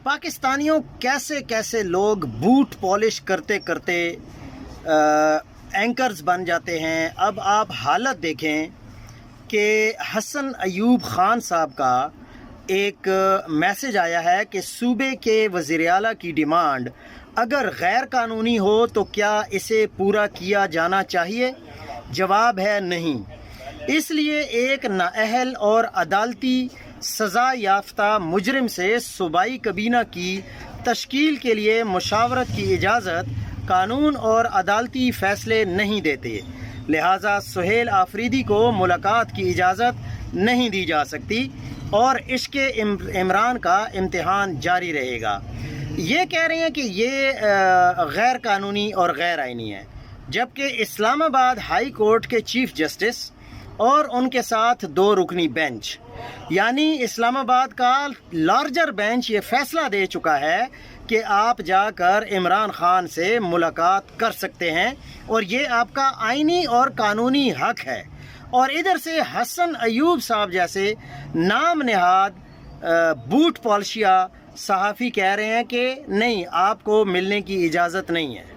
پاکستانیوں کیسے کیسے لوگ بوٹ پالش کرتے کرتے اینکرز بن جاتے ہیں۔ اب آپ حالت دیکھیں کہ حسن ایوب خان صاحب کا ایک میسج آیا ہے کہ صوبے کے وزیر اعلیٰ کی ڈیمانڈ اگر غیر قانونی ہو تو کیا اسے پورا کیا جانا چاہیے؟ جواب ہے نہیں۔ اس لیے ایک نااہل اور عدالتی سزا یافتہ مجرم سے صوبائی کابینہ کی تشکیل کے لیے مشاورت کی اجازت قانون اور عدالتی فیصلے نہیں دیتے، لہٰذا سہیل آفریدی کو ملاقات کی اجازت نہیں دی جا سکتی اور عشق عمران کا امتحان جاری رہے گا۔ یہ کہہ رہے ہیں کہ یہ غیر قانونی اور غیر آئینی ہے، جبکہ اسلام آباد ہائی کورٹ کے چیف جسٹس اور ان کے ساتھ 2 رکنی بینچ یعنی اسلام آباد کا لارجر بینچ یہ فیصلہ دے چکا ہے کہ آپ جا کر عمران خان سے ملاقات کر سکتے ہیں اور یہ آپ کا آئینی اور قانونی حق ہے۔ اور ادھر سے حسن ایوب صاحب جیسے نام نہاد بوٹ پالشیا صحافی کہہ رہے ہیں کہ نہیں، آپ کو ملنے کی اجازت نہیں ہے۔